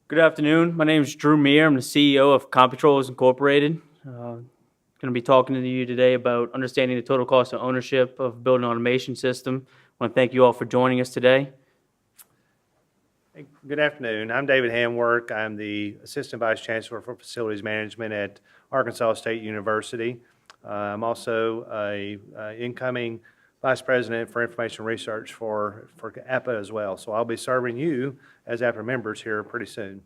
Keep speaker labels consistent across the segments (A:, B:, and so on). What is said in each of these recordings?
A: Good afternoon. My name is Drew Mire. I'm the CEO of Computrols Incorporated. Going to be talking to you today about understanding the total cost of ownership of building automation system. I want to thank you all for joining us today.
B: Hey, good afternoon. I'm David Handwork. I'm the Assistant Vice Chancellor for Facilities Management at Arkansas State University. I'm also a incoming Vice President for Information Research for APPA as well. So I'll be serving you as APPA members here pretty soon.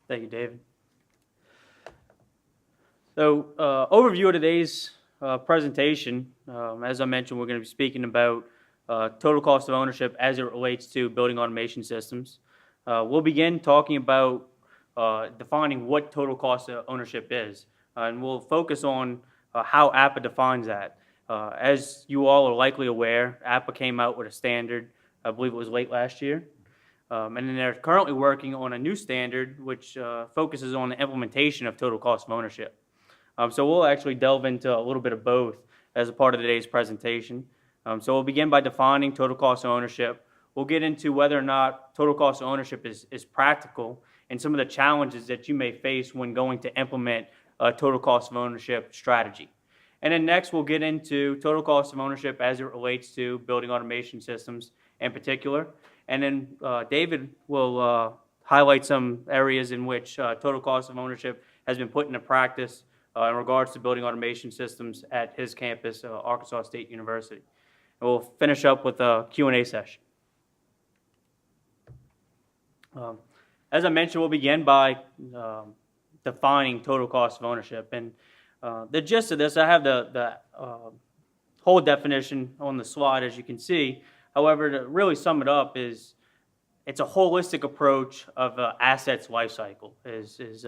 A: Thank you, David. So, overview of today's presentation. As I mentioned, we're going to be speaking about total cost of ownership as it relates to building automation systems. We'll begin talking about defining what total cost of ownership is, and we'll focus on how APPA defines that. As you all are likely aware, APPA came out with a standard, I believe it was late last year, and then they're currently working on a new standard which focuses on the implementation of total cost of ownership. So we'll actually delve into a little bit of both as a part of today's presentation. So we'll begin by defining total cost of ownership. We'll get into whether or not total cost of ownership is practical and some of the challenges that you may face when going to implement a total cost of ownership strategy. And then next we'll get into total cost of ownership as it relates to building automation systems in particular. And then David will highlight some areas in which total cost of ownership has been put into practice in regards to building automation systems at his campus, Arkansas State University. And we'll finish up with a Q&A session. As I mentioned, we'll begin by defining total cost of ownership. And the gist of this, I have the whole definition on the slide, as you can see. However, to really sum it up, it's a holistic approach of assets life cycle. Is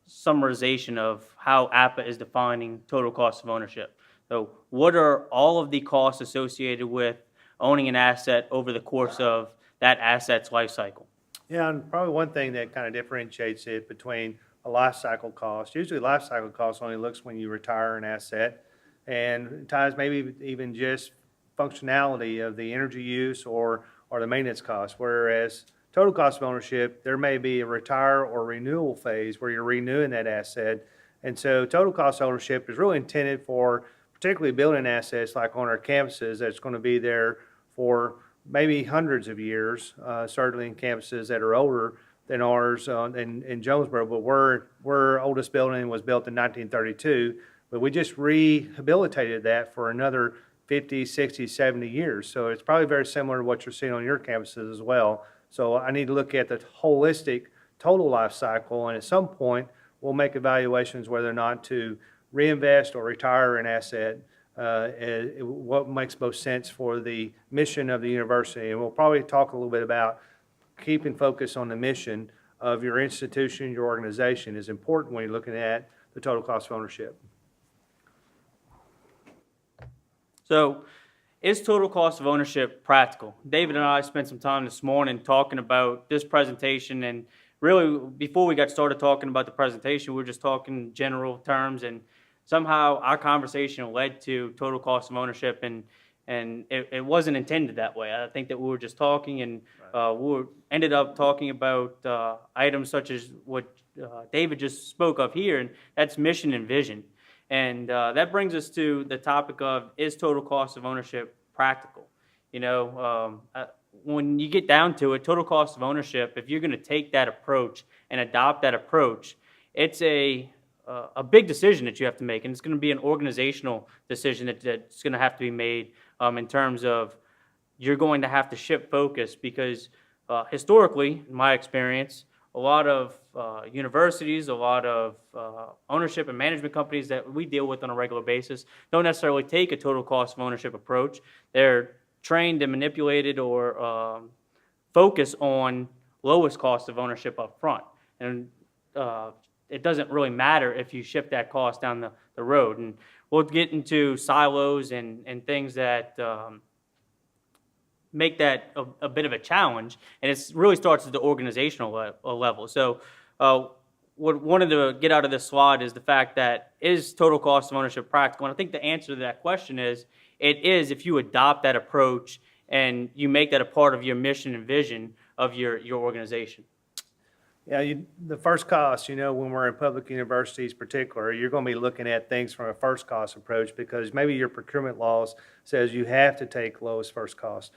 A: summarization of how APPA is defining total cost of ownership. So what are all of the costs associated with owning an asset over the course of that asset's life cycle?
B: Yeah, and probably one thing that kind of differentiates it between a life cycle cost. Usually life cycle cost only looks when you retire an asset, and at times maybe even just functionality of the energy use or the maintenance cost, whereas total cost of ownership, there may be a retire or renewal phase where you're renewing that asset. And so total cost of ownership is really intended for particularly building assets like on our campuses that's going to be there for maybe hundreds of years, certainly in campuses that are older than ours in Jonesboro. But our oldest building was built in 1932, but we just rehabilitated that for another 50, 60, 70 years. So it's probably very similar to what you're seeing on your campuses as well. So I need to look at the holistic total life cycle, and at some point we'll make evaluations whether or not to reinvest or retire an asset, what makes most sense for the mission of the university. And we'll probably talk a little bit about keeping focus on the mission of your institution, your organization is important when you're looking at the total cost of ownership.
A: So, is total cost of ownership practical? David and I spent some time this morning talking about this presentation, and really before we got started talking about the presentation, we were just talking general terms, and somehow our conversation led to total cost of ownership, and it wasn't intended that way. I think that we were just talking, and we ended up talking about items such as what David just spoke of here, and that's mission and vision. And that brings us to the topic of, is total cost of ownership practical? You know, when you get down to it, total cost of ownership, if you're going to take that approach and adopt that approach, it's a big decision that you have to make, and it's going to be an organizational decision that's going to have to be made in terms of you're going to have to shift focus because historically, in my experience, a lot of universities, a lot of ownership and management companies that we deal with on a regular basis don't necessarily take a total cost of ownership approach. They're trained and manipulated or focus on lowest cost of ownership up front. And it doesn't really matter if you shift that cost down the road. And we'll get into silos and things that make that a bit of a challenge, and it really starts at the organizational level. So what wanted to get out of this slide is the fact that, is total cost of ownership practical? And I think the answer to that question is, it is if you adopt that approach and you make that a part of your mission and vision of your organization.
B: Yeah, the first cost, when we're in public universities particular, you're going to be looking at things from a first cost approach because maybe your procurement laws says you have to take lowest first cost.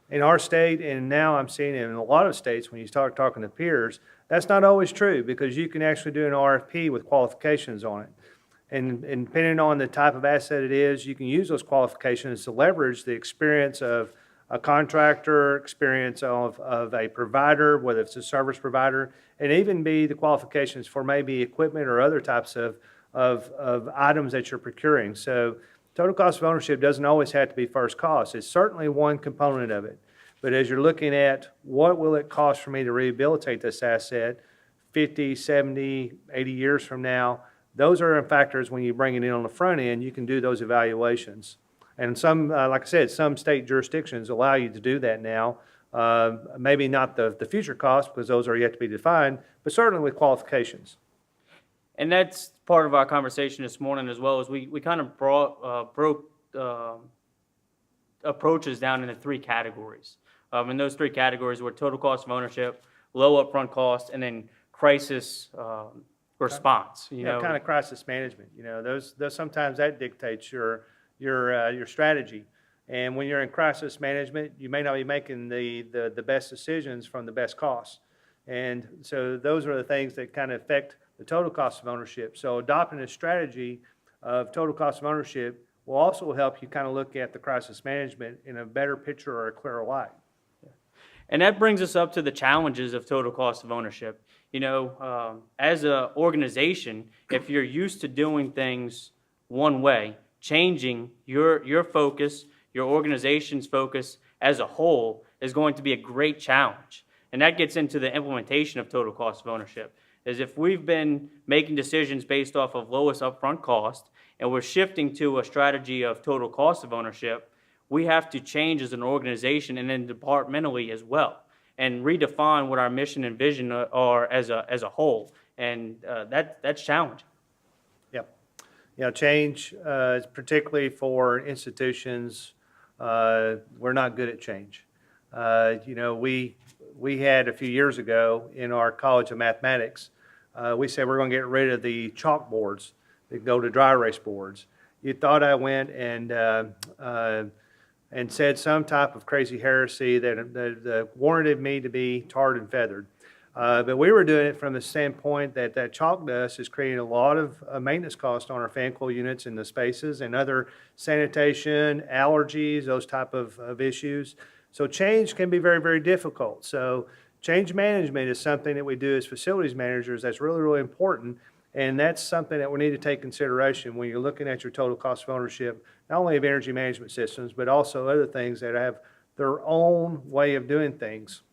B: In our state, and now I'm seeing it in a lot of states, when you start talking to peers, that's not always true because you can actually do an RFP with qualifications on it. And depending on the type of asset it is, you can use those qualifications to leverage the experience of a contractor, experience of a provider, whether it's a service provider, and even be the qualifications for maybe equipment or other types of items that you're procuring. So total cost of ownership doesn't always have to be first cost. It's certainly one component of it. But as you're looking at what will it cost for me to rehabilitate this asset 50, 70, 80 years from now, those are factors when you bring it in on the front end, you can do those evaluations. And some, like I said, some state jurisdictions allow you to do that now. Maybe not the future costs because those are yet to be defined, but certainly with qualifications.
A: And that's part of our conversation this morning as well, as we kind of broke approaches down into three categories. And those three categories were total cost of ownership, low upfront cost, and then crisis response.
B: Kind of crisis management. Those sometimes that dictates your strategy. And when you're in crisis management, you may not be making the best decisions from the best costs. And so those are the things that kind of affect the total cost of ownership. So adopting a strategy of total cost of ownership will also help you kind of look at the crisis management in a better picture or a clearer light.
A: And that brings us up to the challenges of total cost of ownership. As an organization, if you're used to doing things one way, changing your focus, your organization's focus as a whole is going to be a great challenge. And that gets into the implementation of total cost of ownership. Is if we've been making decisions based off of lowest upfront cost and we're shifting to a strategy of total cost of ownership, we have to change as an organization and then departmentally as well and redefine what our mission and vision are as a whole. And that's challenging.
B: Yep. Change, particularly for institutions, we're not good at change. We had a few years ago in our College of Mathematics, we said we're going to get rid of the chalkboards that go to dry erase boards. You thought I went and said some type of crazy heresy that warranted me to be tarred and feathered. But we were doing it from the standpoint that chalk dust is creating a lot of maintenance costs on our fan coil units in the spaces and other sanitation, allergies, those type of issues. So change can be very, very difficult. So change management is something that we do as facilities managers that's really, really important. And that's something that we need to take consideration when you're looking at your total cost of ownership, not only of energy management systems, but also other things that have their own way of doing things.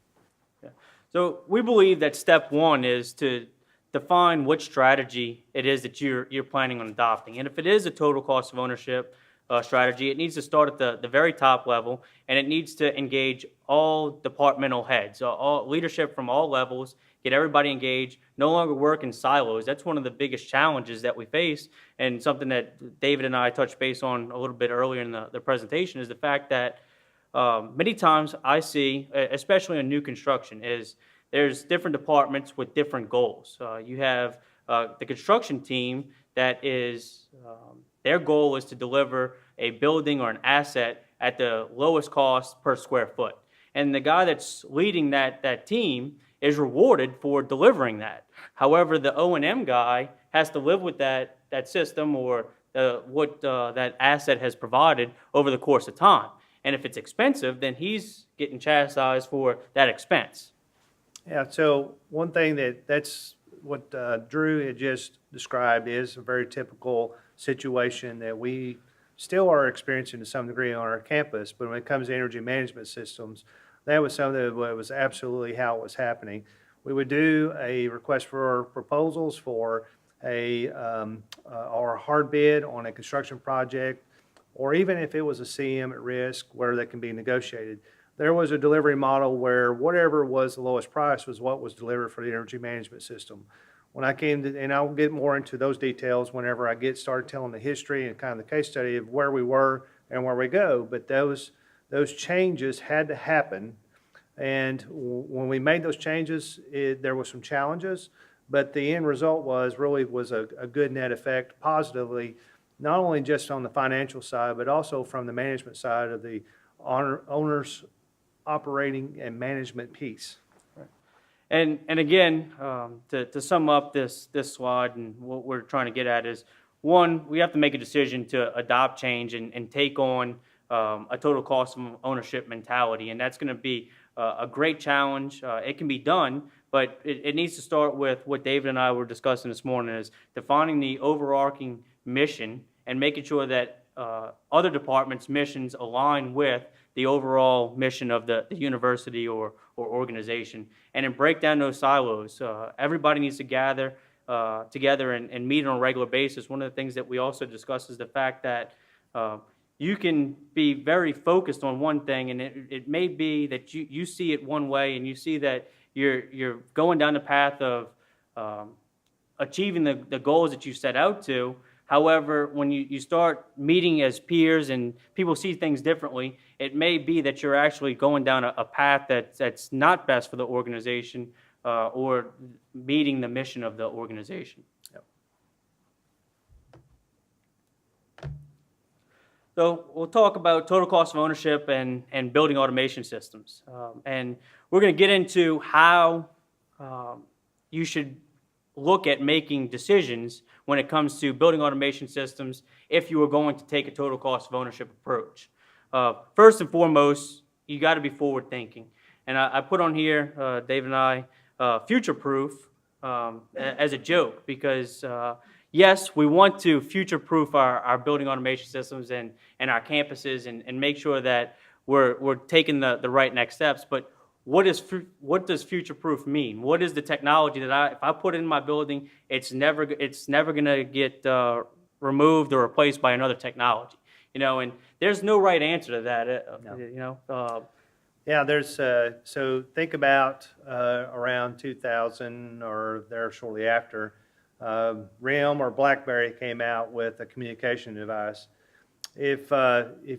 A: Yeah. So we believe that step one is to define what strategy it is that you're planning on adopting. And if it is a total cost of ownership strategy, it needs to start at the very top level, and it needs to engage all departmental heads, all leadership from all levels, get everybody engaged, no longer work in silos. That's one of the biggest challenges that we face, and something that David and I touched base on a little bit earlier in the presentation is the fact that many times I see, especially in new construction, is there's different departments with different goals. You have the construction team that is, their goal is to deliver a building or an asset at the lowest cost per square foot. And the guy that's leading that team is rewarded for delivering that. However, the O&M guy has to live with that system or what that asset has provided over the course of time. And if it's expensive, then he's getting chastised for that expense.
B: Yeah, so one thing that's what Drew had just described is a very typical situation that we still are experiencing to some degree on our campus, but when it comes to energy management systems, that was something that was absolutely how it was happening. We would do a request for proposals for or a hard bid on a construction project, or even if it was a CM at risk where that can be negotiated. There was a delivery model where whatever was the lowest price was what was delivered for the energy management system. When I came to, and I'll get more into those details whenever I get started telling the history and kind of the case study of where we were and where we go, but those changes had to happen And when we made those changes, there were some challenges, but the end result was a good net effect positively, not only just on the financial side, but also from the management side of the owner's operating and management piece.
A: And again, to sum up this slide and what we're trying to get at is, one, we have to make a decision to adopt change and take on a total cost of ownership mentality, and that's going to be a great challenge. It can be done, but it needs to start with what David and I were discussing this morning, is defining the overarching mission and making sure that other departments' missions align with the overall mission of the university or organization, and then break down those silos. Everybody needs to gather together and meet on a regular basis. One of the things that we also discussed is the fact that you can be very focused on one thing, and it may be that you see it one way, and you see that you're going down the path of achieving the goals that you set out to. However, when you start meeting as peers and people see things differently, it may be that you're actually going down a path that's not best for the organization or meeting the mission of the organization.
B: Yep.
A: So we'll talk about total cost of ownership and building automation systems. And we're going to get into how you should look at making decisions when it comes to building automation systems if you are going to take a total cost of ownership approach. First and foremost, you got to be forward thinking. And I put on here, Dave and I, future-proof as a joke, because yes, we want to future-proof our building automation systems and our campuses and make sure that we're taking the right next steps. But what does future-proof mean? What is the technology that if I put it in my building, it's never going to get removed or replaced by another technology? And there's no right answer to that.
B: No. Yeah, there's so think about around 2000 or there shortly after, RIM or BlackBerry came out with a communication device. If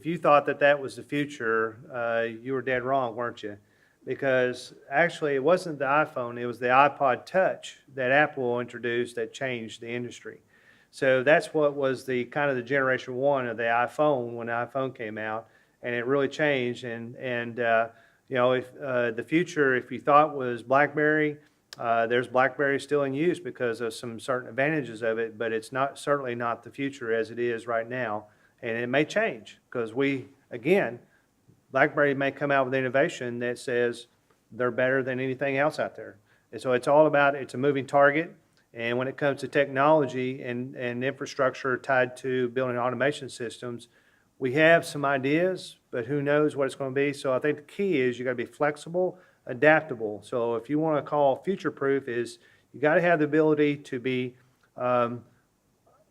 B: you thought that was the future, you were dead wrong, weren't you? Because actually it wasn't the iPhone, it was the iPod Touch that Apple introduced that changed the industry. So that's what was the kind of the generation one of the iPhone when the iPhone came out, and it really changed. And if the future, if you thought was BlackBerry, there's BlackBerry still in use because of some certain advantages of it, but it's certainly not the future as it is right now, and it may change because BlackBerry may come out with innovation that says they're better than anything else out there. And so it's a moving target. And when it comes to technology and infrastructure tied to building automation systems, we have some ideas, but who knows what it's going to be. So I think the key is you got to be flexible, adaptable. So if you want to call future-proof, is you got to have the ability to be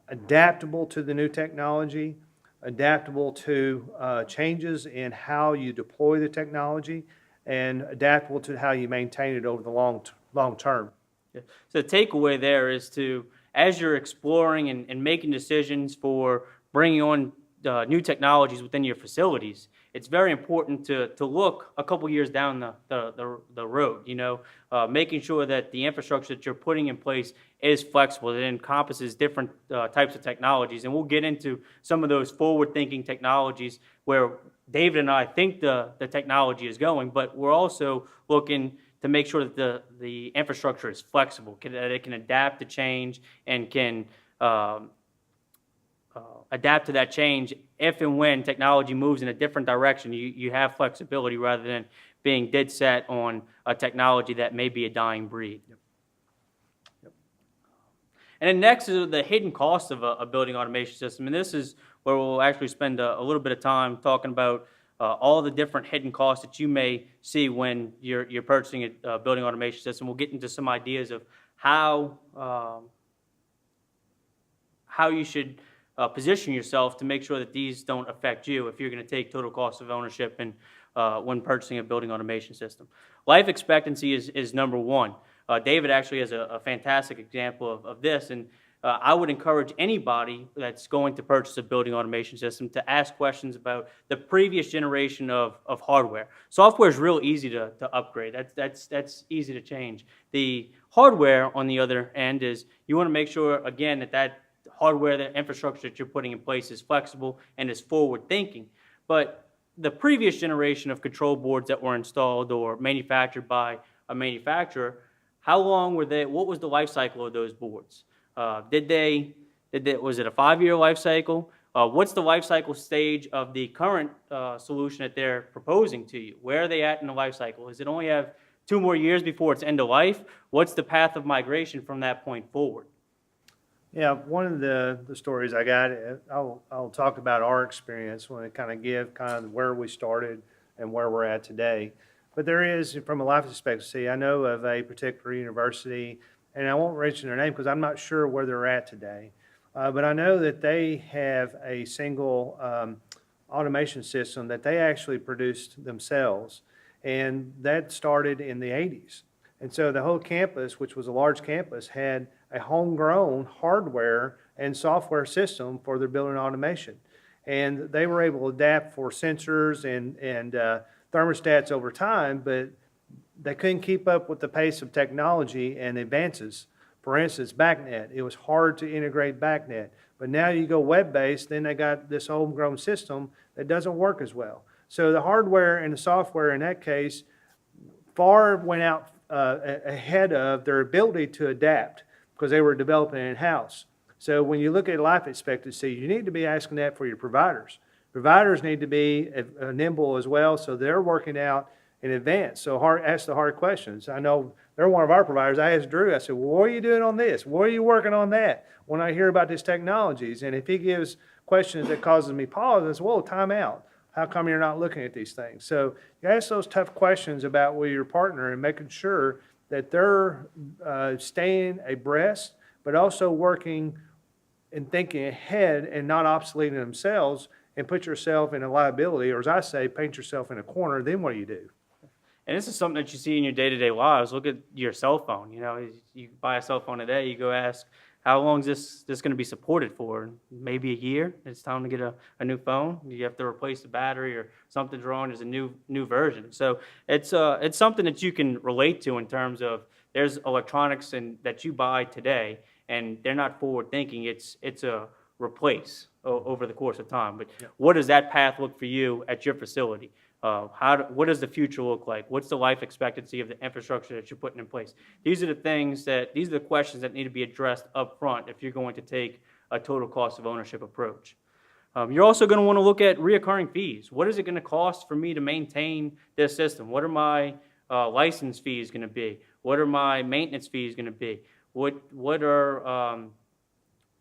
B: adaptable to the new technology, adaptable to changes in how you deploy the technology, and adaptable to how you maintain it over the long term.
A: Yeah. So the takeaway there is as you're exploring and making decisions for bringing on new technologies within your facilities, it's very important to look a couple years down the road, making sure that the infrastructure that you're putting in place is flexible, it encompasses different types of technologies. And we'll get into some of those forward-thinking technologies where David and I think the technology is going, but we're also looking to make sure that the infrastructure is flexible, that it can adapt to change and can adapt to that change if and when technology moves in a different direction. You have flexibility rather than being dead set on a technology that may be a dying breed.
B: Yep. Yep.
A: And then next is the hidden cost of a building automation system. And this is where we'll actually spend a little bit of time talking about all the different hidden costs that you may see when you're purchasing a building automation system. We'll get into some ideas of how you should position yourself to make sure that these don't affect you if you're going to take total cost of ownership and when purchasing a building automation system. Life expectancy is number one. David actually has a fantastic example of this, and I would encourage anybody that's going to purchase a building automation system to ask questions about the previous generation of hardware. Software is real easy to upgrade. That's easy to change. The hardware, on the other end, is you want to make sure, again, that hardware, that infrastructure that you're putting in place is flexible and is forward-thinking. But the previous generation of control boards that were installed or manufactured by a manufacturer, how long were they? What was the life cycle of those boards? Was it a 5-year life cycle? What's the life cycle stage of the current solution that they're proposing to you? Where are they at in the life cycle? Does it only have 2 more years before it's end of life? What's the path of migration from that point forward?
B: Yeah, one of the stories I got, I'll talk about our experience when I kind of give kind of where we started and where we're at today. But there is, from a life expectancy, I know of a particular university, and I won't mention their name because I'm not sure where they're at today. But I know that they have a single automation system that they actually produced themselves, and that started in the 80s. And so the whole campus, which was a large campus, had a homegrown hardware and software system for their building automation. And they were able to adapt for sensors and thermostats over time, but they couldn't keep up with the pace of technology and advances. For instance, BACnet. It was hard to integrate BACnet. But now you go web-based, then they got this homegrown system that doesn't work as well. So the hardware and the software in that case far went out ahead of their ability to adapt because they were developing in-house. So when you look at life expectancy, you need to be asking that for your providers. Providers need to be nimble as well, so they're working out in advance. So ask the hard questions. I know they're one of our providers. I asked Drew, I said, well, what are you doing on this? What are you working on that? When I hear about these technologies, and if he gives questions that causes me pause, I say, whoa, time out. How come you're not looking at these things? So you ask those tough questions about with your partner and making sure that they're staying abreast, but also working and thinking ahead and not obsoleting themselves and put yourself in a liability, or as I say, paint yourself in a corner. Then what do you do?
A: And this is something that you see in your day-to-day lives. Look at your cell phone. You know, you buy a cell phone today, you go ask, how long is this going to be supported for? Maybe a year. It's time to get a new phone. You have to replace the battery or something's wrong. There's a new version. So it's something that you can relate to in terms of there's electronics that you buy today, and they're not forward thinking. It's a replace over the course of time. But what does that path look for you at your facility? What does the future look like? What's the life expectancy of the infrastructure that you're putting in place? These are the questions that need to be addressed up front if you're going to take a total cost of ownership approach. You're also going to want to look at reoccurring fees. What is it going to cost for me to maintain this system? What are my license fees going to be? What are my maintenance fees going to be? What are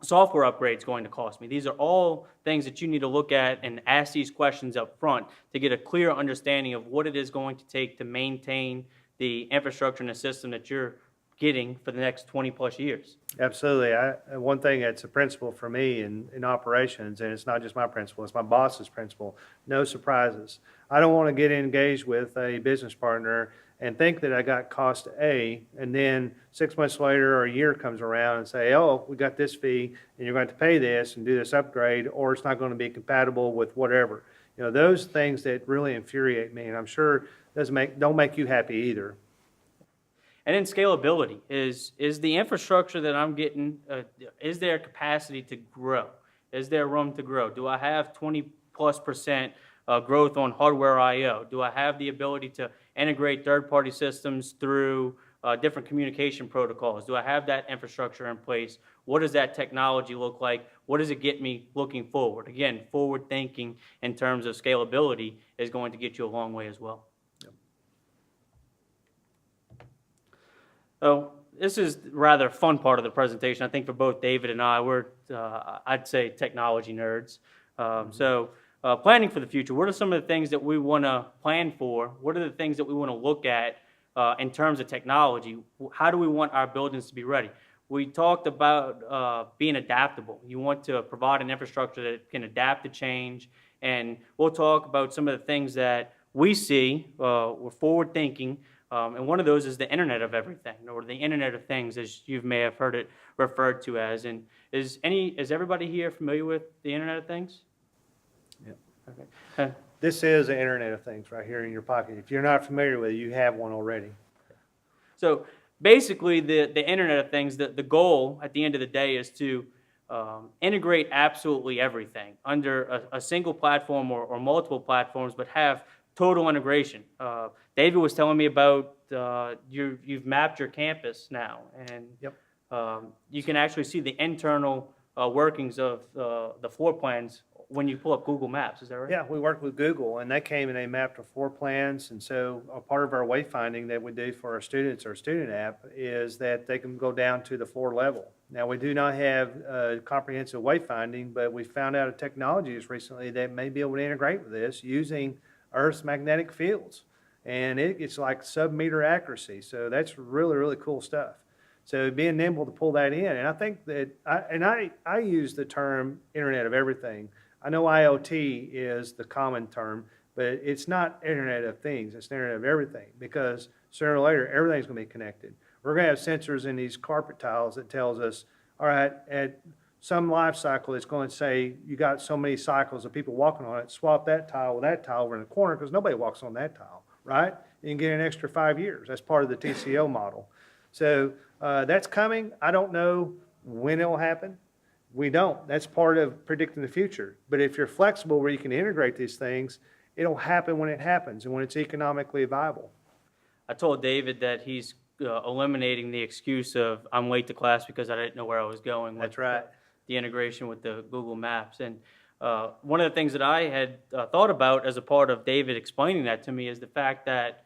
A: software upgrades going to cost me? These are all things that you need to look at and ask these questions up front to get a clear understanding of what it is going to take to maintain the infrastructure and the system that you're getting for the next 20 plus years.
B: Absolutely. One thing that's a principle for me in operations, and it's not just my principle, it's my boss's principle, no surprises. I don't want to get engaged with a business partner and think that I got cost A, and then 6 months later or a year comes around and say, oh, we got this fee, and you're going to pay this and do this upgrade, or it's not going to be compatible with whatever. You know, those things that really infuriate me, and I'm sure don't make you happy either.
A: And then scalability is the infrastructure that I'm getting, is there capacity to grow? Is there room to grow? Do I have 20+% growth on hardware I/O? Do I have the ability to integrate third-party systems through different communication protocols? Do I have that infrastructure in place? What does that technology look like? What does it get me looking forward? Again, forward thinking in terms of scalability is going to get you a long way as well. So this is rather a fun part of the presentation. I think for both David and I, we're, I'd say, technology nerds. Planning for the future, what are some of the things that we want to plan for? What are the things that we want to look at in terms of technology? How do we want our buildings to be ready? We talked about being adaptable. You want to provide an infrastructure that can adapt to change, and we'll talk about some of the things that we see. We're forward thinking. And one of those is the Internet of Everything, or the Internet of Things, as you may have heard it referred to as. And is everybody here familiar with the Internet of Things?
B: Yep.
A: Okay.
B: This is the Internet of Things right here in your pocket. If you're not familiar with it, you have one already.
A: So basically, the Internet of Things, the goal at the end of the day is to integrate absolutely everything under a single platform or multiple platforms, but have total integration. David was telling me about you've mapped your campus now, and
B: Yep.
A: you can actually see the internal workings of the floor plans when you pull up Google Maps. Is that right?
B: Yeah, we worked with Google, and they came and they mapped our floor plans. And so a part of our wayfinding that we do for our students, our student app, is that they can go down to the floor level. Now, we do not have comprehensive wayfinding, but we found out a technology just recently that may be able to integrate with this using Earth's magnetic fields. And it's like sub-meter accuracy. So that's really, really cool stuff. So being nimble to pull that in. And I think that, I use the term Internet of Everything. I know IoT is the common term, but it's not Internet of Things. It's Internet of Everything, because sooner or later, everything's going to be connected. We're going to have sensors in these carpet tiles that tells us, all right, at some life cycle, it's going to say you got so many cycles of people walking on it, swap that tile with that tile over in the corner, because nobody walks on that tile, right? You can get an extra 5 years. That's part of the TCO model. So that's coming. I don't know when it'll happen. We don't. That's part of predicting the future. But if you're flexible where you can integrate these things, it'll happen when it happens and when it's economically viable.
A: I told David that he's eliminating the excuse of I'm late to class because I didn't know where I was going.
B: That's right.
A: The integration with the Google Maps. And one of the things that I had thought about as a part of David explaining that to me is the fact that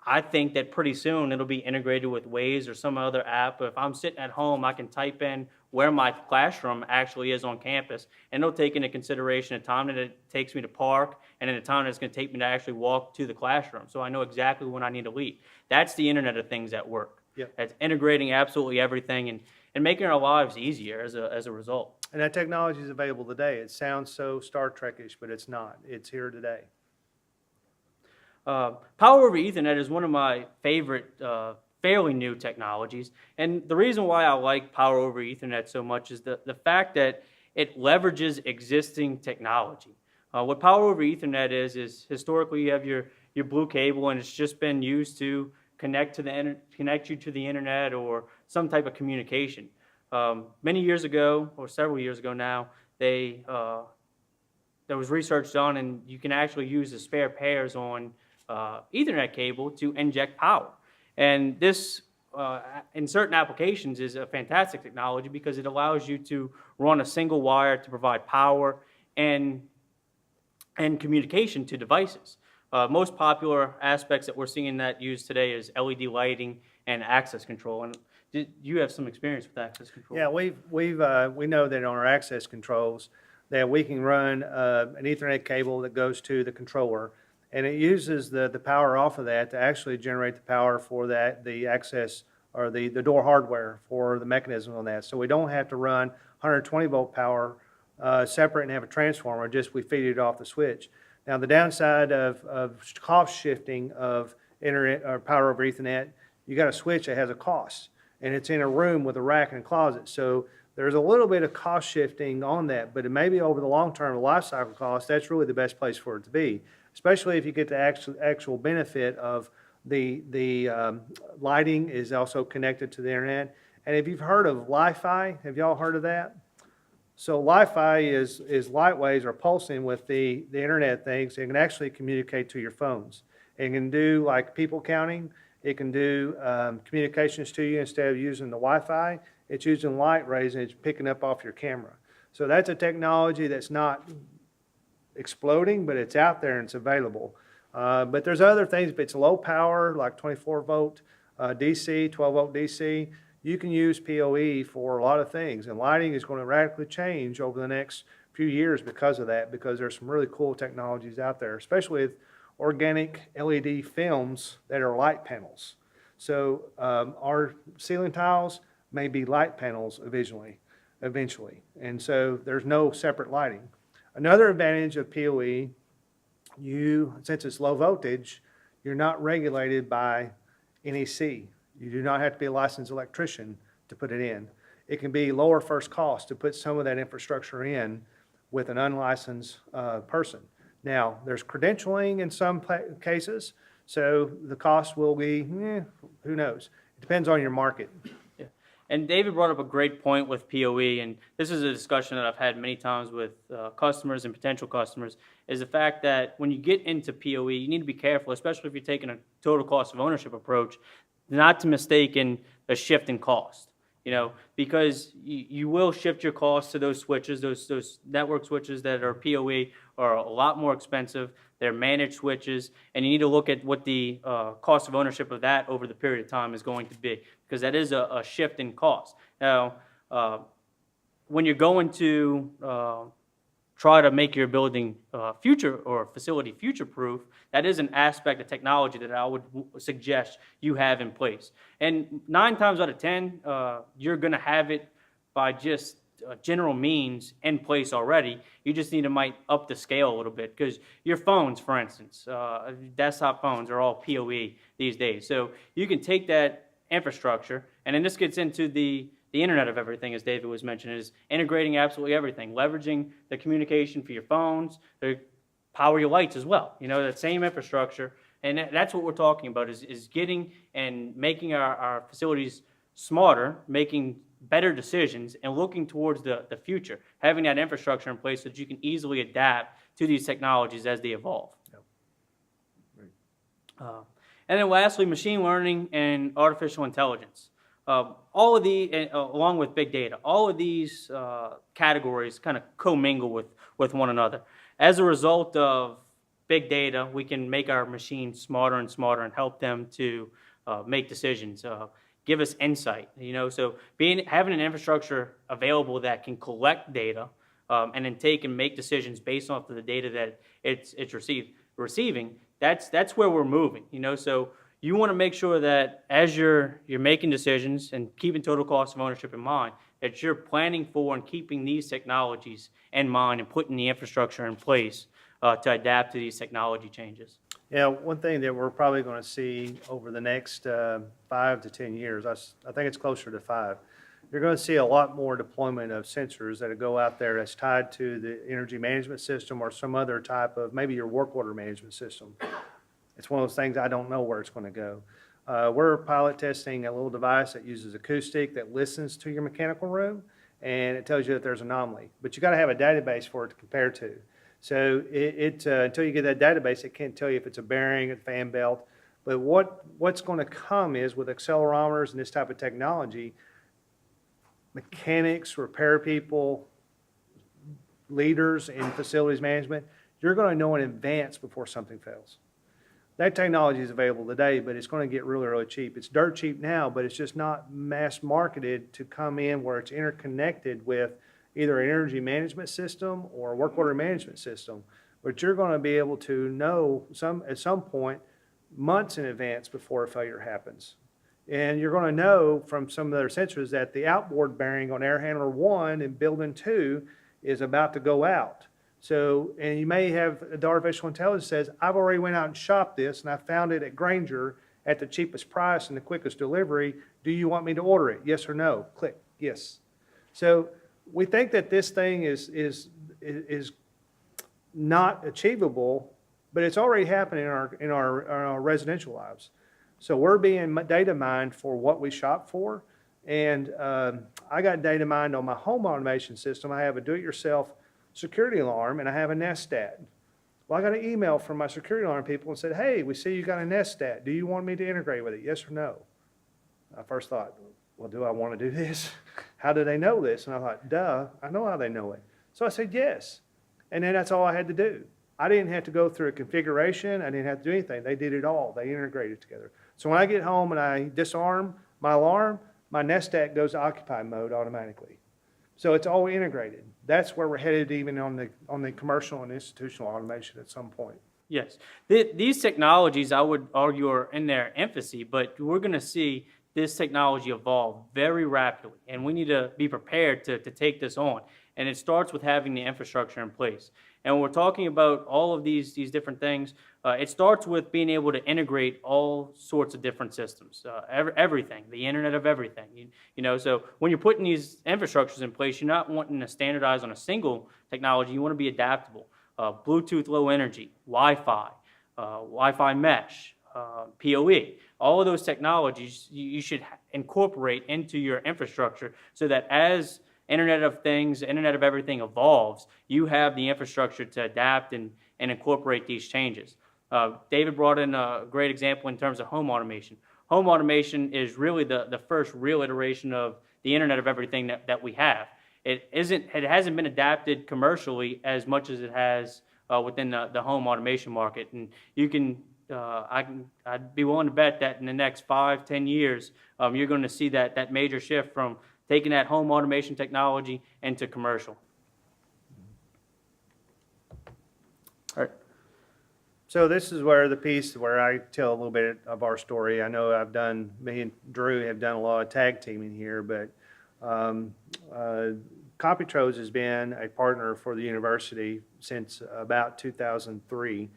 A: I think that pretty soon it'll be integrated with Waze or some other app. If I'm sitting at home, I can type in where my classroom actually is on campus, and it'll take into consideration the time that it takes me to park and then the time that it's going to take me to actually walk to the classroom. So I know exactly when I need to leave. That's the Internet of Things at work.
B: Yep.
A: That's integrating absolutely everything and making our lives easier as a result.
B: And that technology is available today. It sounds so Star Trek-ish, but it's not. It's here today.
A: Power over Ethernet is one of my favorite fairly new technologies, and the reason why I like Power over Ethernet so much is the fact that it leverages existing technology. What Power over Ethernet is historically you have your blue cable, and it's just been used to connect you to the internet or some type of communication. Many years ago, or several years ago now, there was research done, and you can actually use the spare pairs on Ethernet cable to inject power. And this, in certain applications, is a fantastic technology because it allows you to run a single wire to provide power and communication to devices. Most popular aspects that we're seeing that used today is LED lighting and access control. And you have some experience with access control?
B: Yeah, we know that on our access controls that we can run an Ethernet cable that goes to the controller, and it uses the power off of that to actually generate the power for the access or the door hardware for the mechanism on that. So we don't have to run 120 volt power separate and have a transformer, just we feed it off the switch. Now the downside of cost shifting of internet or power over Ethernet, you got a switch that has a cost, and it's in a room with a rack and a closet. So there's a little bit of cost shifting on that, but it may be over the long term, the life cycle cost, that's really the best place for it to be, especially if you get the actual benefit of the lighting is also connected to the internet. And if you've heard of Wi-Fi, have y'all heard of that? So Wi-Fi is light waves or pulsing with the internet things. It can actually communicate to your phones. It can do like people counting. It can do communications to you instead of using the Wi-Fi. It's using light rays and it's picking up off your camera. So that's a technology that's not exploding, but it's out there and it's available. But there's other things. If it's low power, like 24 volt DC, 12 volt DC, you can use PoE for a lot of things. And lighting is going to radically change over the next few years because of that, because there's some really cool technologies out there, especially with organic LED films that are light panels. So our ceiling tiles may be light panels eventually. And so there's no separate lighting. Another advantage of PoE, since it's low voltage, You're not regulated by NEC. You do not have to be a licensed electrician to put it in. It can be lower first cost to put some of that infrastructure in with an unlicensed person. Now, there's credentialing in some cases, so the cost will be, who knows? It depends on your market.
A: Yeah. And David brought up a great point with POE, and this is a discussion that I've had many times with customers and potential customers, is the fact that when you get into POE, you need to be careful, especially if you're taking a total cost of ownership approach, not to mistake in a shift in cost. Because you will shift your costs to those switches, those network switches that are PoE are a lot more expensive. They're managed switches, and you need to look at what the cost of ownership of that over the period of time is going to be, because that is a shift in cost. Now, when you're going to try to make your building future or facility future-proof, that is an aspect of technology that I would suggest you have in place. And 9 times out of 10, you're going to have it by just general means in place already. You just need to might up the scale a little bit, because your phones, for instance, desktop phones are all PoE these days. So you can take that infrastructure, and then this gets into the Internet of Everything, as David was mentioning, is integrating absolutely everything, leveraging the communication for your phones, the power your lights as well. That same infrastructure, and that's what we're talking about, is getting and making our facilities smarter, making better decisions, and looking towards the future, having that infrastructure in place so that you can easily adapt to these technologies as they evolve.
B: Yep.
A: And then lastly, machine learning and artificial intelligence. All of the, along with big data, all of these categories kind of commingle with one another. As a result of big data, we can make our machines smarter and smarter and help them to make decisions, give us insight. So having an infrastructure available that can collect data and then take and make decisions based off of the data that it's receiving. That's where we're moving. So you want to make sure that as you're making decisions and keeping total cost of ownership in mind, that you're planning for and keeping these technologies in mind and putting the infrastructure in place to adapt to these technology changes.
B: Yeah, one thing that we're probably going to see over the next 5 to 10 years, I think it's closer to 5, you're going to see a lot more deployment of sensors that go out there that's tied to the energy management system or some other type of, maybe your work order management system. It's one of those things I don't know where it's going to go. We're pilot testing a little device that uses acoustic that listens to your mechanical room, and it tells you that there's an anomaly. But you got to have a database for it to compare to. So until you get that database, it can't tell you if it's a bearing, a fan belt. But what's going to come is with accelerometers and this type of technology, mechanics, repair people, leaders in facilities management, you're going to know in advance before something fails. That technology is available today, but it's going to get really, really cheap. It's dirt cheap now, but it's just not mass marketed to come in where it's interconnected with either an energy management system or a work order management system. But you're going to be able to know at some point months in advance before a failure happens. And you're going to know from some of the other sensors that the outboard bearing on air handler 1 in building 2 is about to go out. So, and you may have the artificial intelligence says, I've already went out and shopped this and I found it at Grainger at the cheapest price and the quickest delivery. Do you want me to order it? Yes or no? Click, yes. So we think that this thing is not achievable, but it's already happening in our residential lives. So we're being data mined for what we shop for. And I got data mined on my home automation system. I have a do-it-yourself security alarm, and I have a Nest Stat. Well, I got an email from my security alarm people and said, hey, we see you got a Nest Stat. Do you want me to integrate with it? Yes or no? I first thought, well, do I want to do this? How do they know this? And I thought, duh, I know how they know it. So I said yes. And then that's all I had to do. I didn't have to go through a configuration. I didn't have to do anything. They did it all. They integrated together. So when I get home and I disarm my alarm, my Nest Stat goes to occupy mode automatically. So it's all integrated. That's where we're headed even on the commercial and institutional automation at some point.
A: Yes. These technologies, I would argue, are in their infancy, but we're going to see this technology evolve very rapidly, and we need to be prepared to take this on. And it starts with having the infrastructure in place. And when we're talking about all of these different things, it starts with being able to integrate all sorts of different systems, everything, the Internet of Everything. So when you're putting these infrastructures in place, you're not wanting to standardize on a single technology. You want to be adaptable. Bluetooth Low Energy, Wi-Fi, Wi-Fi mesh, PoE. All of those technologies you should incorporate into your infrastructure so that as Internet of Things, Internet of Everything evolves, you have the infrastructure to adapt and incorporate these changes. David brought in a great example in terms of home automation. Home automation is really the first real iteration of the Internet of Everything that we have. It hasn't been adapted commercially as much as it has within the home automation market. And you can, I'd be willing to bet that in the next 5-10 years, you're going to see that major shift from taking that home automation technology into commercial. All right.
B: So this is where the piece where I tell a little bit of our story. I know me and Drew have done a lot of tag teaming here, but Computrols has been a partner for the university since about 2003.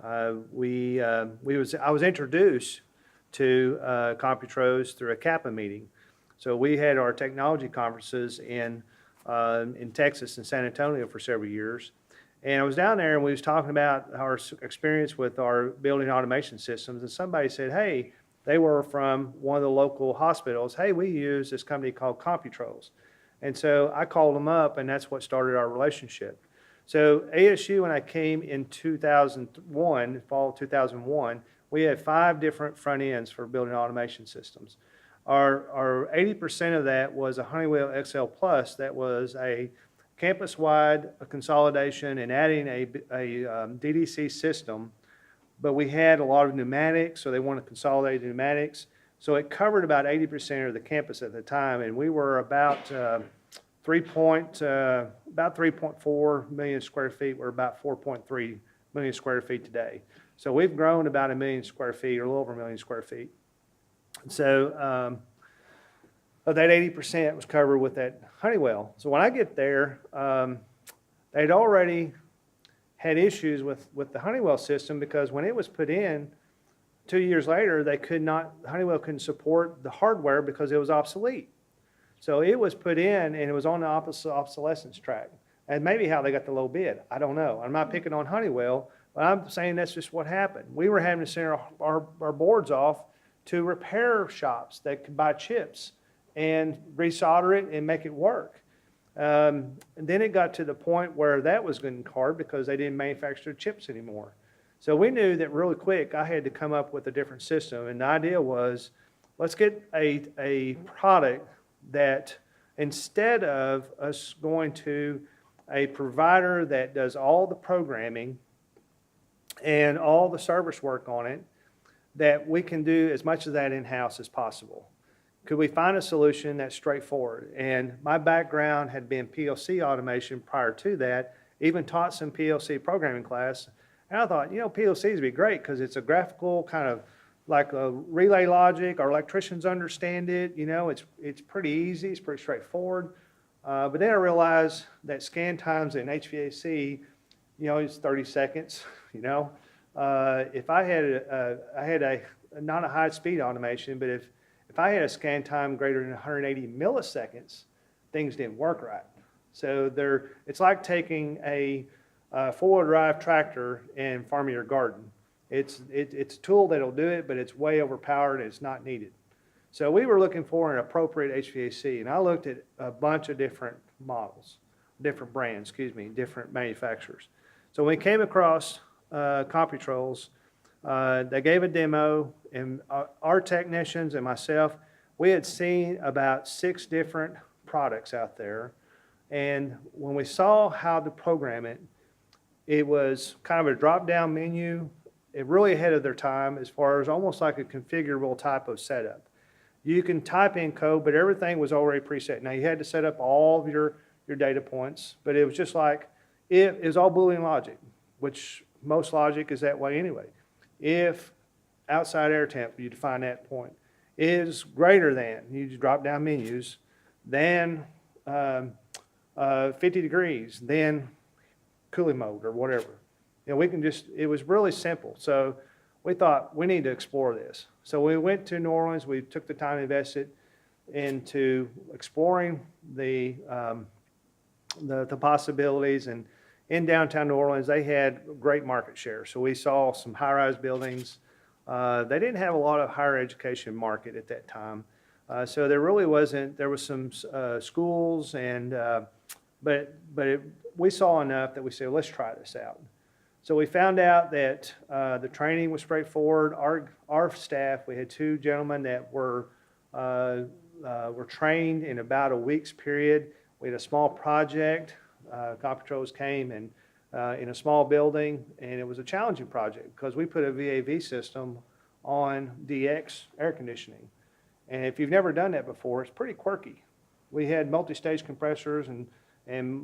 B: I was introduced to Computrols through a APPA meeting. So we had our technology conferences in Texas and San Antonio for several years. And I was down there and we was talking about our experience with our building automation systems. And somebody said, hey, they were from one of the local hospitals. Hey, we use this company called Computrols. And so I called them up and that's what started our relationship. So ASU, when I came in 2001, fall of 2001, we had 5 different front ends for building automation systems. Our 80% of that was a Honeywell XL Plus that was a campus-wide consolidation and adding a DDC system, but we had a lot of pneumatics, so they wanted to consolidate the pneumatics. So it covered about 80% of the campus at the time, and we were about 3.4 million square feet. We're about 4.3 million square feet today. So we've grown about 1 million square feet, or a little over 1 million square feet. So of that 80% was covered with that Honeywell. So when I get there, they'd already had issues with the Honeywell system because when it was put in, 2 years later, Honeywell couldn't support the hardware because it was obsolete. So it was put in and it was on the obsolescence track. And maybe how they got the low bid, I don't know. I'm not picking on Honeywell, but I'm saying that's just what happened. We were having to send our boards off to repair shops that could buy chips and resolder it and make it work. And then it got to the point where that was getting hard because they didn't manufacture chips anymore. So we knew that really quick I had to come up with a different system. And the idea was, let's get a product that instead of us going to a provider that does all the programming and all the service work on it, that we can do as much of that in-house as possible. Could we find a solution that's straightforward? And my background had been PLC automation prior to that, even taught some PLC programming class. And I thought, PLCs would be great because it's a graphical kind of like a relay logic. Our electricians understand it. It's pretty easy. It's pretty straightforward. But then I realized that scan times in HVAC, it's 30 seconds. If I had not a high-speed automation, but if I had a scan time greater than 180 milliseconds, things didn't work right. So it's like taking a four-wheel drive tractor and farming your garden. It's a tool that'll do it, but it's way overpowered and it's not needed. So we were looking for an appropriate HVAC, and I looked at a bunch of different models, different brands, different manufacturers. So we came across Computrols. They gave a demo, and our technicians and myself, we had seen about 6 different products out there. And when we saw how to program it, it was kind of a drop-down menu, really ahead of their time as far as almost like a configurable type of setup. You can type in code, but everything was already preset. Now, you had to set up all of your data points, but it was just like, it was all Boolean logic, which most logic is that way anyway. If outside air temp, you define that point, is greater than, you just drop down menus, then 50 degrees, then cooling mode or whatever. We can just, it was really simple. So we thought we need to explore this. So we went to New Orleans. We took the time to invest it into exploring the possibilities. And in downtown New Orleans, they had great market share. So we saw some high-rise buildings. They didn't have a lot of higher education market at that time. So there really wasn't, there was some schools, and we saw enough that we said, let's try this out. So we found out that the training was straightforward. Our staff, we had 2 gentlemen that were trained in about a week's period. We had a small project. Computrols came and in a small building, and it was a challenging project because we put a VAV system on DX air conditioning. And if you've never done that before, it's pretty quirky. We had multi-stage compressors and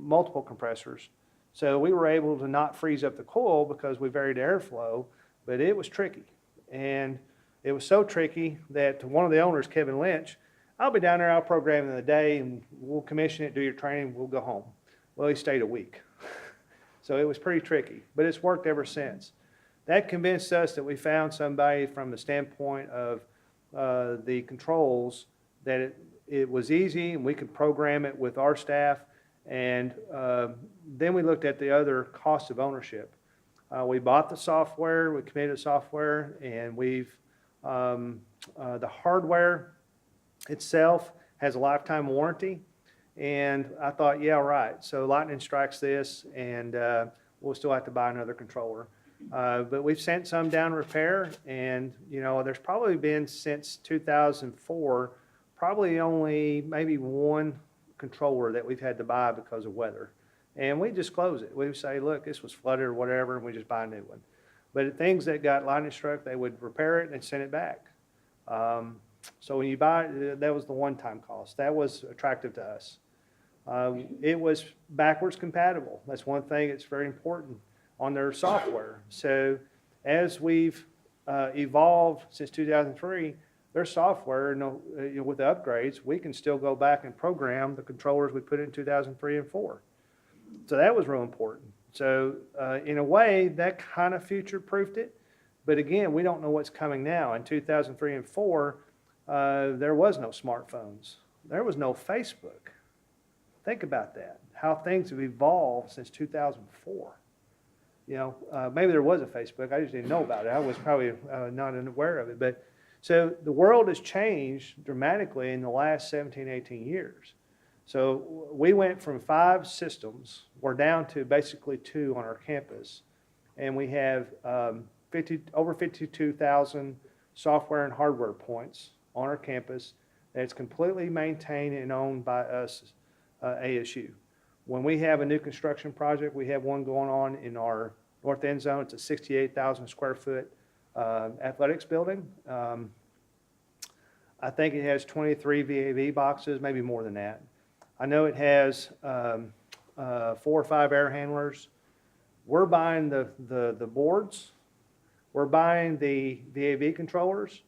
B: multiple compressors. So we were able to not freeze up the coil because we varied airflow, but it was tricky. And it was so tricky that one of the owners, Kevin Lynch, I'll be down there, I'll program in the day, and we'll commission it, do your training, we'll go home. Well, he stayed a week. So it was pretty tricky, but it's worked ever since. That convinced us that we found somebody from the standpoint of the controls, that it was easy and we could program it with our staff. And then we looked at the other cost of ownership. We bought the software, we committed software, and we've the hardware itself has a lifetime warranty. And I thought, yeah, right. So lightning strikes this, and we'll still have to buy another controller. But we've sent some down repair, and there's probably been since 2004, probably only maybe 1 controller that we've had to buy because of weather. And we just close it. We say, look, this was flooded or whatever, and we just buy a new one. But things that got lightning struck, they would repair it and send it back. So when you buy it, that was the one-time cost. That was attractive to us. It was backwards compatible. That's one thing that's very important on their software. So as we've evolved since 2003, their software, with the upgrades, we can still go back and program the controllers we put in 2003 and 4. So that was real important. So in a way, that kind of future-proofed it. But again, we don't know what's coming now. In 2003 and 4, there was no smartphones. There was no Facebook. Think about that, how things have evolved since 2004. Maybe there was a Facebook. I just didn't know about it. I was probably not aware of it. But so the world has changed dramatically in the last 17, 18 years. So we went from 5 systems. We're down to basically 2 on our campus. And we have over 52,000 software and hardware points on our campus that's completely maintained and owned by us, ASU. When we have a new construction project, we have one going on in our north end zone. It's a 68,000 square foot athletics building. I think it has 23 VAV boxes, maybe more than that. I know it has 4 or 5 air handlers. We're buying the boards. We're buying the VAV controllers.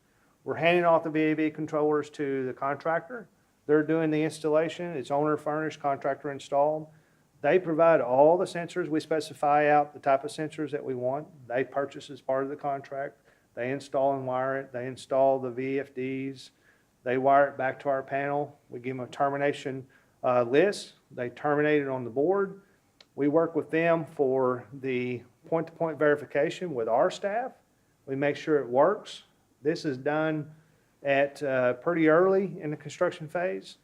B: We're handing off the VAV controllers to the contractor. They're doing the installation. It's owner furnished, contractor installed. They provide all the sensors. We specify out the type of sensors that we want. They purchase as part of the contract. They install and wire it. They install the VFDs. They wire it back to our panel. We give them a termination list. They terminate it on the board. We work with them for the point-to-point verification with our staff. We make sure it works. This is done at pretty early in the construction phase.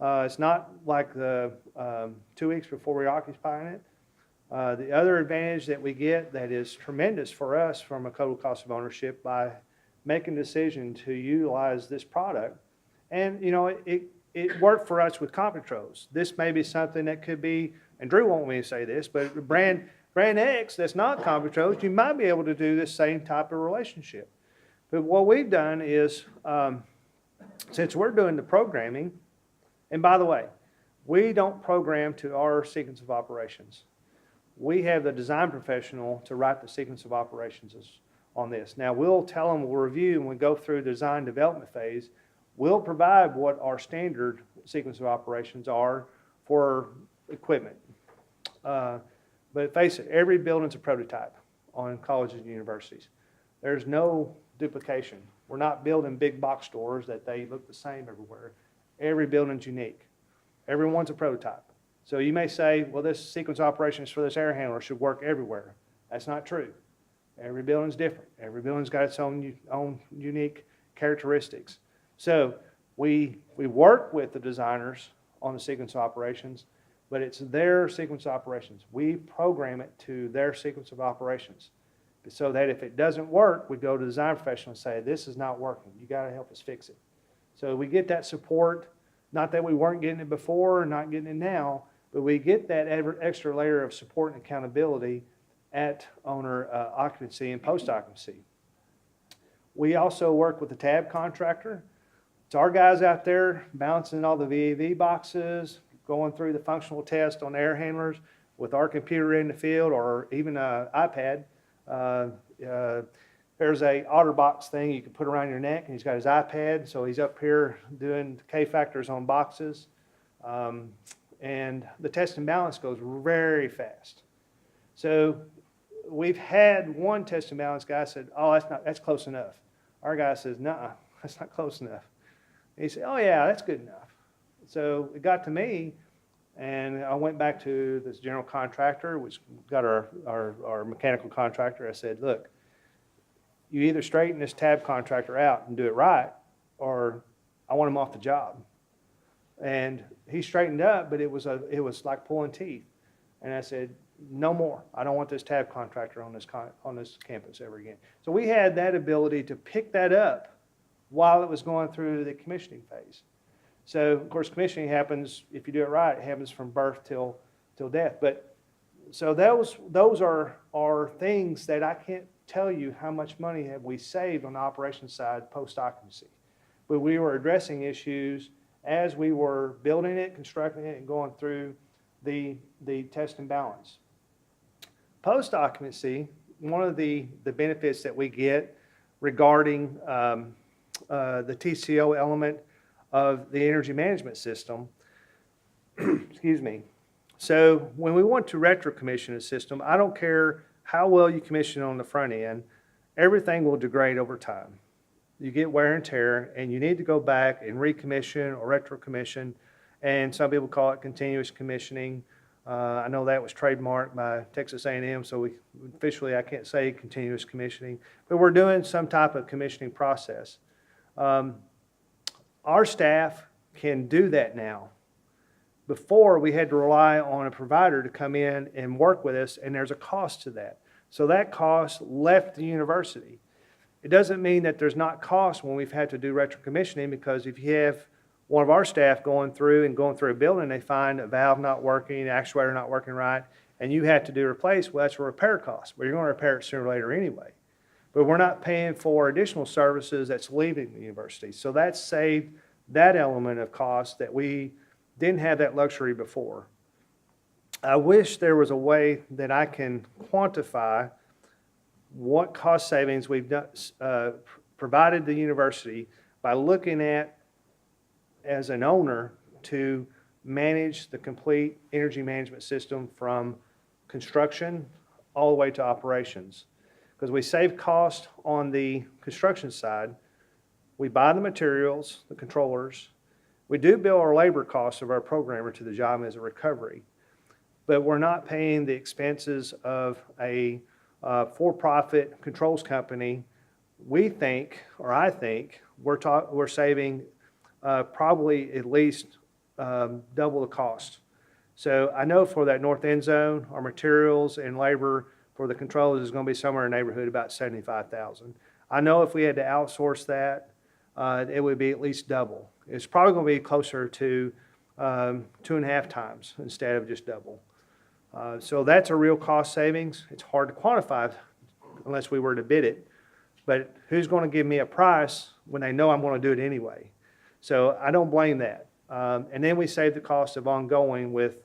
B: It's not like the 2 weeks before we're occupying it. The other advantage that we get that is tremendous for us from a total cost of ownership by making a decision to utilize this product. And, it worked for us with Computrols. This may be something that could be, and Drew won't want me to say this, but brand X that's not Computrols, you might be able to do this same type of relationship. But what we've done is, since we're doing the programming, and by the way, we don't program to our sequence of operations. We have the design professional to write the sequence of operations on this. Now, we'll tell them, we'll review, and we go through the design development phase. We'll provide what our standard sequence of operations are for equipment. But face it, every building's a prototype on colleges and universities. There's no duplication. We're not building big box stores that they look the same everywhere. Every building's unique. Everyone's a prototype. So you may say, well, this sequence of operations for this air handler should work everywhere. That's not true. Every building's different. Every building's got its own unique characteristics. So we work with the designers on the sequence of operations, but it's their sequence of operations. We program it to their sequence of operations so that if it doesn't work, we go to the design professional and say, this is not working. You got to help us fix it. So we get that support, not that we weren't getting it before or not getting it now, but we get that extra layer of support and accountability at owner occupancy and post-occupancy. We also work with the tab contractor. It's our guys out there balancing all the VAV boxes, going through the functional test on air handlers with our computer in the field or even an iPad. There's a OtterBox thing you can put around your neck, and he's got his iPad, so he's up here doing K-factors on boxes. And the test and balance goes very fast. So we've had one test and balance guy said, oh, that's close enough. Our guy says, no, that's not close enough. And he said, oh yeah, that's good enough. So it got to me, and I went back to this general contractor, which got our mechanical contractor. I said, look, you either straighten this tab contractor out and do it right, or I want him off the job. And he straightened up, but it was like pulling teeth. And I said, no more. I don't want this tab contractor on this campus ever again. So we had that ability to pick that up while it was going through the commissioning phase. So of course, commissioning happens, if you do it right, it happens from birth till death. But so those are things that I can't tell you how much money have we saved on the operations side post-occupancy. But we were addressing issues as we were building it, constructing it, and going through the test and balance. Post-occupancy, one of the benefits that we get regarding the TCO element of the energy management system, excuse me. So when we want to retro-commission a system, I don't care how well you commission on the front end, everything will degrade over time. You get wear and tear, and you need to go back and recommission or retro-commission, and some people call it continuous commissioning. I know that was trademarked by Texas A&M, so officially I can't say continuous commissioning, but we're doing some type of commissioning process. Our staff can do that now. Before, we had to rely on a provider to come in and work with us, and there's a cost to that. So that cost left the university. It doesn't mean that there's not cost when we've had to do retro-commissioning, because if you have one of our staff going through a building, they find a valve not working, actuator not working right, and you have to do replace, well, that's a repair cost. Well, you're going to repair it sooner or later anyway. But we're not paying for additional services that's leaving the university. So that saved that element of cost that we didn't have that luxury before. I wish there was a way that I can quantify what cost savings we've done, provided the university by looking at, as an owner, to manage the complete energy management system from construction all the way to operations. Because we save cost on the construction side. We buy the materials, the controllers. We do bill our labor costs of our programmer to the job as a recovery. But we're not paying the expenses of a for-profit controls company. We think, or I think, we're saving probably at least double the cost. So I know for that north end zone, our materials and labor for the controllers is going to be somewhere in the neighborhood about $75,000. I know if we had to outsource that, it would be at least double. It's probably going to be closer to 2.5 times instead of just double. So that's a real cost savings. It's hard to quantify unless we were to bid it. But who's going to give me a price when they know I'm going to do it anyway? So I don't blame that. And then we save the cost of ongoing with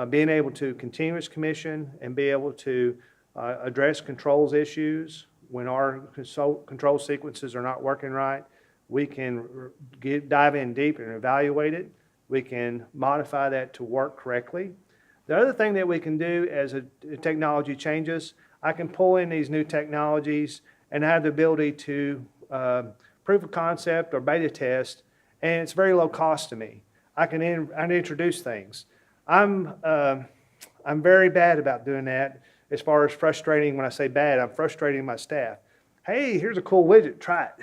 B: being able to continuous commission and be able to address controls issues. When our control sequences are not working right, we can dive in deep and evaluate it We can modify that to work correctly. The other thing that we can do as a technology changes, I can pull in these new technologies and have the ability to proof of concept or beta test, and it's very low cost to me. I can introduce things. I'm very bad about doing that as far as frustrating. When I say bad, I'm frustrating my staff. Hey, here's a cool widget, try it.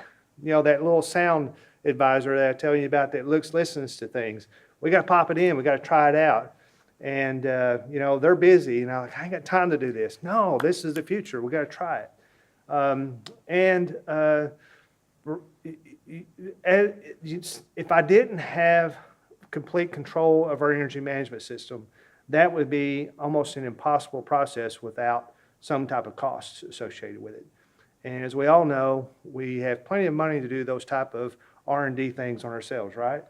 B: You know, that little sound advisor that I tell you about that listens to things. We got to pop it in. We got to try it out. And, you know, they're busy. And I'm like, I ain't got time to do this. No, this is the future. We got to try it. If I didn't have complete control of our energy management system, that would be almost an impossible process without some type of costs associated with it. And as we all know, we have plenty of money to do those type of R&D things on ourselves, right?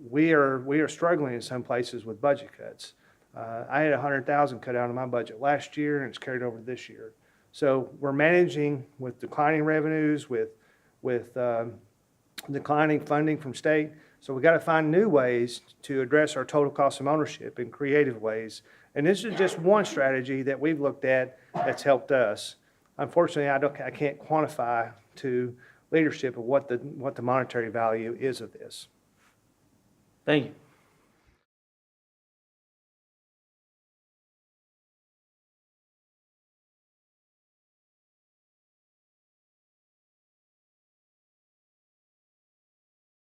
B: We are struggling in some places with budget cuts. I had $100,000 cut out of my budget last year, and it's carried over this year. So we're managing with declining revenues, with declining funding from state. So we got to find new ways to address our total cost of ownership in creative ways. And this is just one strategy that we've looked at that's helped us. Unfortunately, I can't quantify to leadership of what the monetary value is of this.
A: Thank you.